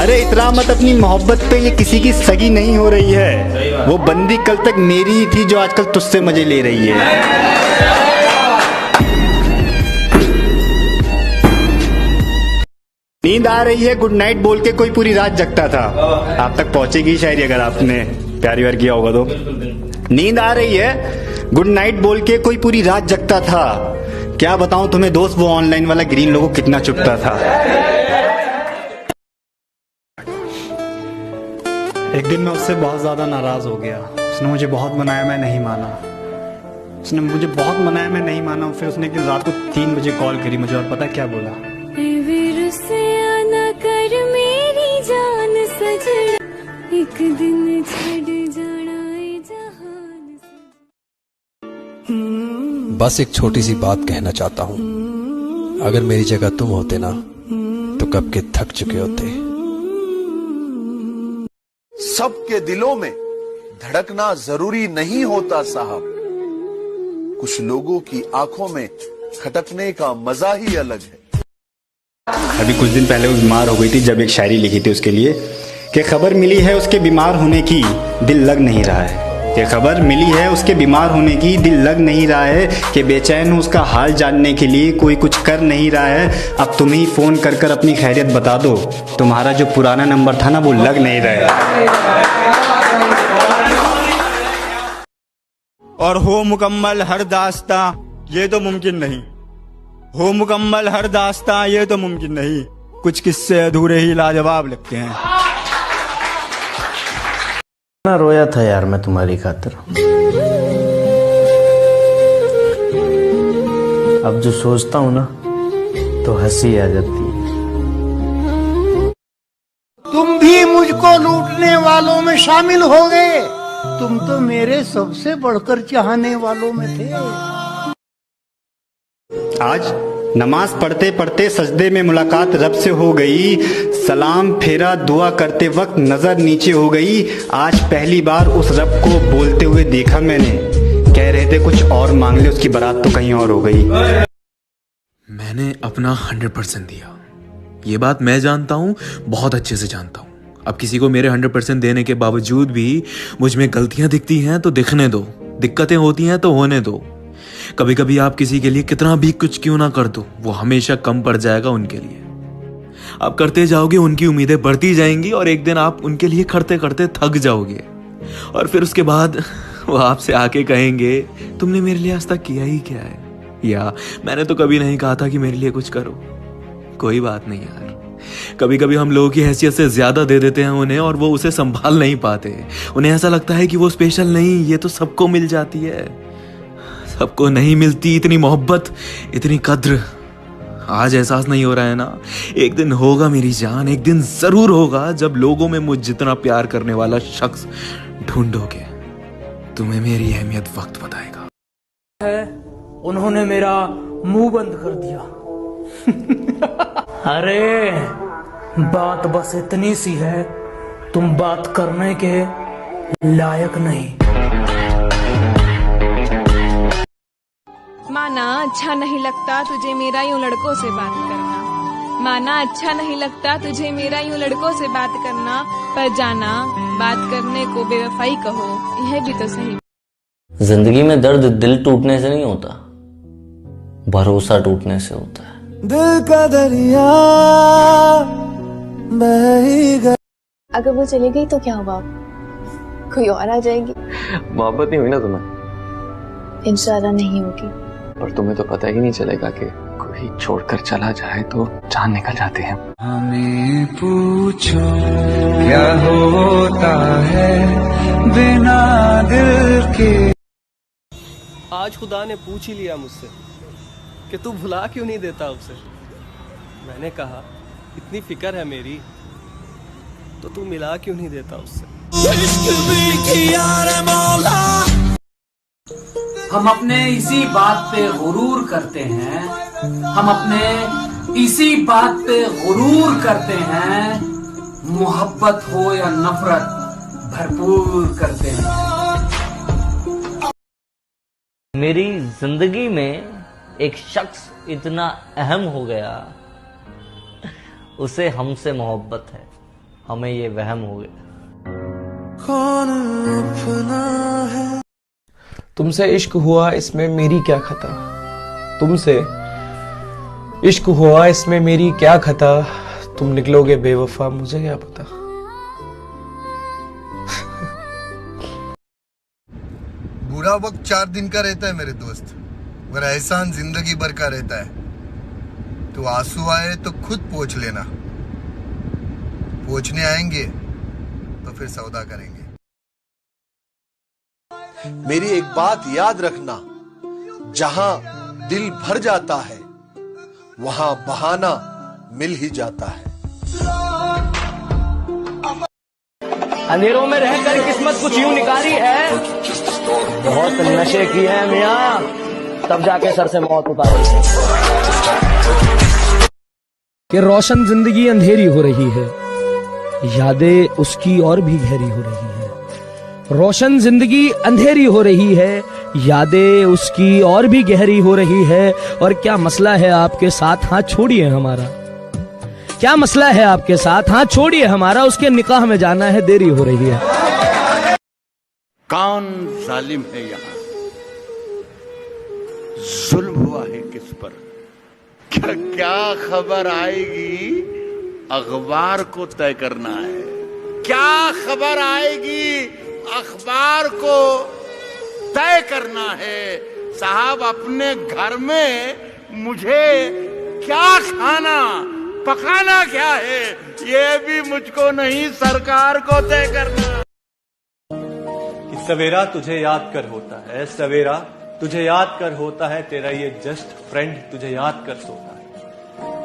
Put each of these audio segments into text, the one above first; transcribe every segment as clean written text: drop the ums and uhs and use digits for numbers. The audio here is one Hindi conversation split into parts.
अरे इतना मत अपनी मोहब्बत पे, ये किसी की सगी नहीं हो रही है। वो बंदी कल तक मेरी ही थी जो आजकल तुझसे मजे ले रही है। नींद आ रही है गुड नाइट बोल के कोई पूरी रात जगता था। आप तक पहुंचेगी शायरी अगर आपने प्यारी वार किया होगा तो। नींद आ रही है गुड नाइट बोल के कोई पूरी रात जगता था। क्या बताऊं तुम्हें दोस्त, वो ऑनलाइन वाला ग्रीन लोगों कितना चुपता था। एक दिन मैं उससे बहुत ज्यादा नाराज हो गया। उसने मुझे बहुत मनाया, मैं नहीं माना। उसने मुझे बहुत मनाया, मैं नहीं माना। फिर उसने एक दिन रात को 3 बजे कॉल करी मुझे, और पता क्या बोला? कर मेरी जान सजना, एक दिन छड़ जाना जहान। बस एक छोटी सी बात कहना चाहता हूँ, अगर मेरी जगह तुम होते ना तो कब के थक चुके होते। सबके दिलों में धड़कना जरूरी नहीं होता साहब, कुछ लोगों की आंखों में खटकने का मजा ही अलग है। अभी कुछ दिन पहले वो बीमार हो गई थी, जब एक शायरी लिखी थी उसके लिए कि खबर मिली है उसके बीमार होने की, दिल लग नहीं रहा है। कि खबर मिली है उसके बीमार होने की, दिल लग नहीं रहा है। कि बेचैन हूँ उसका हाल जानने के लिए, कोई कुछ कर नहीं रहा है। अब तुम ही फ़ोन कर कर अपनी खैरियत बता दो, तुम्हारा जो पुराना नंबर था ना वो लग नहीं रहा है। और हो मुकम्मल हर दास्तां ये तो मुमकिन नहीं, हो मुकम्मल हर दास्तां ये तो मुमकिन नहीं, कुछ किस्से अधूरे ही लाजवाब लगते हैं। ना रोया था यार मैं तुम्हारी खातिर, अब जो सोचता हूँ ना तो हंसी आ जाती है। तुम भी मुझको लूटने वालों में शामिल हो गए, तुम तो मेरे सबसे बढ़कर चाहने वालों में थे। आज नमाज पढ़ते पढ़ते सजदे में मुलाकात रब से हो गई, सलाम फेरा दुआ करते वक्त नजर नीचे हो गई। आज पहली बार उस रब को बोलते हुए देखा मैंने, कह रहे थे कुछ और मांग ले, उसकी बारात तो कहीं और हो गई। मैंने अपना 100% दिया, ये बात मैं जानता हूँ, बहुत अच्छे से जानता हूँ। अब किसी को मेरे 100% देने के बावजूद भी मुझ में गलतियां दिखती हैं तो दिखने दो, दिक्कतें होती हैं तो होने दो। कभी कभी आप किसी के लिए कितना भी कुछ क्यों ना कर दो, वो हमेशा कम पड़ जाएगा उनके लिए। आप करते जाओगे, उनकी उम्मीदें बढ़ती जाएंगी, और एक दिन आप उनके लिए करते करते थक जाओगे, और फिर उसके बाद वो आपसे आके कहेंगे तुमने मेरे लिए आज तक किया ही क्या है, या मैंने तो कभी नहीं कहा था कि मेरे लिए कुछ करो। कोई बात नहीं यार, कभी कभी हम लोगों की हैसियत से ज्यादा दे देते हैं उन्हें, और वो उसे संभाल नहीं पाते। उन्हें ऐसा लगता है कि वो स्पेशल नहीं, ये तो सबको मिल जाती है। सबको नहीं मिलती इतनी मोहब्बत, इतनी कद्र। आज एहसास नहीं हो रहा है ना, एक दिन होगा मेरी जान, एक दिन जरूर होगा जब लोगों में मुझ जितना प्यार करने वाला शख्स ढूंढोगे, तुम्हें मेरी अहमियत वक्त बताएगा। उन्होंने मेरा मुंह बंद कर दिया। अरे बात बस इतनी सी है, तुम बात करने के लायक नहीं। माना अच्छा नहीं लगता तुझे मेरा यूं लड़कों से बात करना, माना अच्छा नहीं लगता तुझे मेरा यूं लड़कों से बात करना, पर जाना बात करने को बेवफाई कहो, यह भी तो सही। जिंदगी में दर्द दिल टूटने से नहीं होता, भरोसा टूटने से होता है। दिल का दरिया बह ही गया। अगर वो चली गई तो क्या होगा, कोई और आ जाएगी। मोहब्बत नहीं हुई ना तुम्हें? इंशाल्लाह नहीं होगी। और तुम्हें तो पता ही नहीं चलेगा कि कोई छोड़कर चला जाए तो जान निकल जाते हैं। हमें पूछो क्या होता है बिना दिल के। आज खुदा ने पूछ ही लिया मुझसे कि तू भुला क्यों नहीं देता उसे। मैंने कहा इतनी फिक्र है मेरी तो तू मिला क्यों नहीं देता उससे। हम अपने इसी बात पे गुरूर करते हैं, हम अपने इसी बात पे गुरूर करते हैं, मोहब्बत हो या नफरत भरपूर करते हैं। मेरी जिंदगी में एक शख्स इतना अहम हो गया, उसे हमसे मोहब्बत है। हमें ये वहम हो गया। तुमसे इश्क हुआ इसमें मेरी क्या खता, तुमसे इश्क हुआ इसमें मेरी क्या खता, तुम निकलोगे बेवफा मुझे क्या पता। बुरा वक्त 4 दिन का रहता है मेरे दोस्त, मगर एहसान जिंदगी भर का रहता है। तो आंसू आए तो खुद पोंछ लेना, पोंछने आएंगे तो फिर सौदा करेंगे। मेरी एक बात याद रखना, जहां दिल भर जाता है वहां बहाना मिल ही जाता है। अंधेरों में रहकर किस्मत कुछ यूं निकाली है, बहुत नशे किए हैं मियाँ, तब जाके सर से मौत उतारी। कि रोशन जिंदगी अंधेरी हो रही है, यादें उसकी और भी गहरी हो रही है। रोशन जिंदगी अंधेरी हो रही है, यादें उसकी और भी गहरी हो रही है। और क्या मसला है आपके साथ, हाथ छोड़िए हमारा। क्या मसला है आपके साथ, हाथ छोड़िए हमारा, उसके निकाह में जाना है, देरी हो रही है। कौन जालिम है यहाँ, जुल्म हुआ है किस पर, क्या खबर आएगी अखबार को तय करना है। क्या खबर आएगी अखबार को तय करना है। साहब अपने घर में मुझे क्या खाना पकाना क्या है, ये भी मुझको नहीं सरकार को तय करना। सवेरा तुझे याद कर होता है, सवेरा तुझे याद कर होता है, तेरा ये जस्ट फ्रेंड तुझे याद कर सोता है।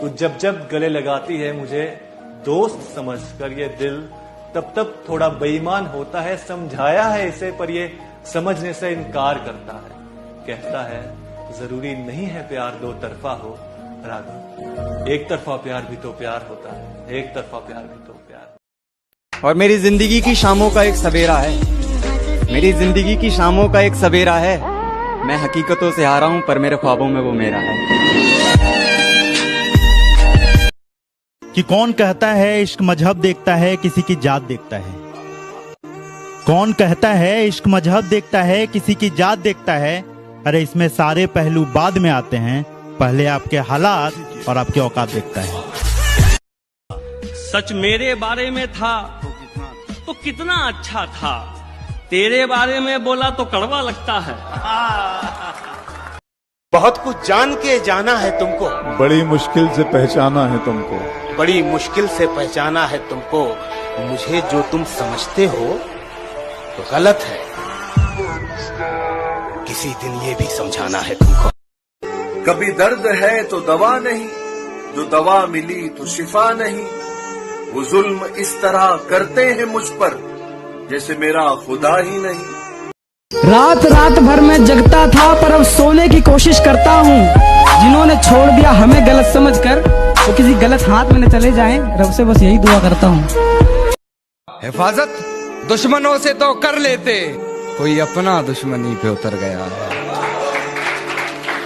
तू जब जब गले लगाती है मुझे दोस्त समझकर ये दिल, तब तब थोड़ा बेईमान होता है। समझाया है इसे पर ये समझने से इनकार करता है। कहता है जरूरी नहीं है प्यार दो तरफा हो, राघव एक तरफा प्यार भी तो प्यार होता है, एक तरफा प्यार भी तो प्यार। और मेरी जिंदगी की शामों का एक सवेरा है, मेरी जिंदगी की शामों का एक सवेरा है। मैं हकीकतों से हारा हूं पर मेरे ख्वाबों में वो मेरा है। कि कौन कहता है इश्क मजहब देखता है, किसी की जात देखता है। कौन कहता है इश्क मजहब देखता है, किसी की जात देखता है। अरे इसमें सारे पहलू बाद में आते हैं, पहले आपके हालात और आपके औकात देखता है। सच मेरे बारे में था तो कितना अच्छा था, तेरे बारे में बोला तो कड़वा लगता है। बहुत कुछ जान के जाना है तुमको, बड़ी मुश्किल से पहचाना है तुमको, बड़ी मुश्किल से पहचाना है तुमको। मुझे जो तुम समझते हो तो गलत है, किसी दिन ये भी समझाना है तुमको। कभी दर्द है तो दवा नहीं, जो दवा मिली तो शिफा नहीं। वो जुल्म इस तरह करते हैं मुझ पर जैसे मेरा खुदा ही नहीं। रात रात भर मैं जगता था पर अब सोने की कोशिश करता हूँ। जिन्होंने छोड़ दिया हमें गलत समझकर, वो किसी गलत हाथ में न चले जाएं, रब से बस यही दुआ करता हूँ। हिफाजत दुश्मनों से तो कर लेते, कोई अपना दुश्मनी पे उतर गया है,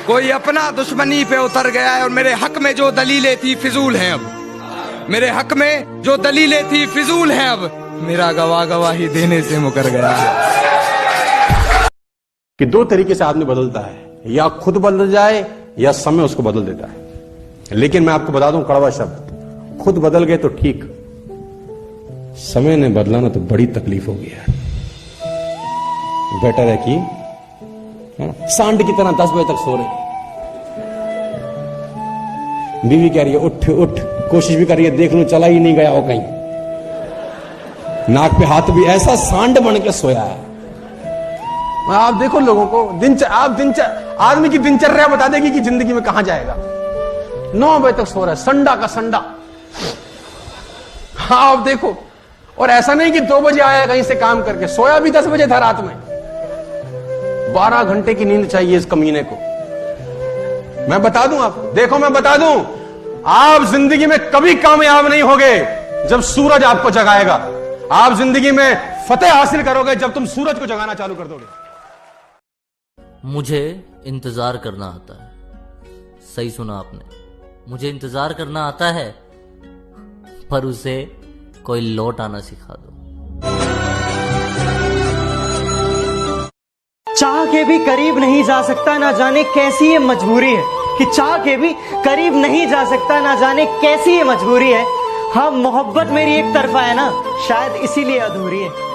कोई अपना दुश्मनी पे उतर गया है। और मेरे हक में जो दलीलें थी फिजूल हैं अब, मेरे हक में जो दलीलें थी फिजूल हैं अब। मेरा गवाह गवाही देने से मुकर गया है। कि दो तरीके से आदमी बदलता है, या खुद बदल जाए या समय उसको बदल देता है। लेकिन मैं आपको बता दूं कड़वा शब्द, खुद बदल गए तो ठीक, समय ने बदला ना तो बड़ी तकलीफ होगी यार। बेटर है कि सांड की तरह 10 बजे तक सो रहे, बीवी कह रही है उठ उठ, कोशिश भी कर रही है देख लूं चला ही नहीं गया हो कहीं, नाक पे हाथ भी, ऐसा सांड बन के सोया है। आप देखो लोगों को आदमी की दिनचर्या बता देगी कि जिंदगी में कहां जाएगा। 9 बजे तक सो रहा है, संडा का संडा। हाँ आप देखो, और ऐसा नहीं कि 2 बजे आया कहीं से काम करके, सोया भी 10 बजे था रात में। 12 घंटे की नींद चाहिए इस कमीने को। मैं बता दूं आपको, देखो मैं बता दूं, आप जिंदगी में कभी कामयाब नहीं होगे जब सूरज आपको जगाएगा। आप जिंदगी में फतेह हासिल करोगे जब तुम सूरज को जगाना चालू कर दोगे। मुझे इंतजार करना आता है। सही सुना आपने, मुझे इंतजार करना आता है, पर उसे कोई लौट आना सिखा दो। चाह के भी करीब नहीं जा सकता, ना जाने कैसी ये मजबूरी है कि चाह के भी करीब नहीं जा सकता, ना जाने कैसी ये मजबूरी है। हाँ, मोहब्बत मेरी एक तरफा है ना, शायद इसीलिए अधूरी है।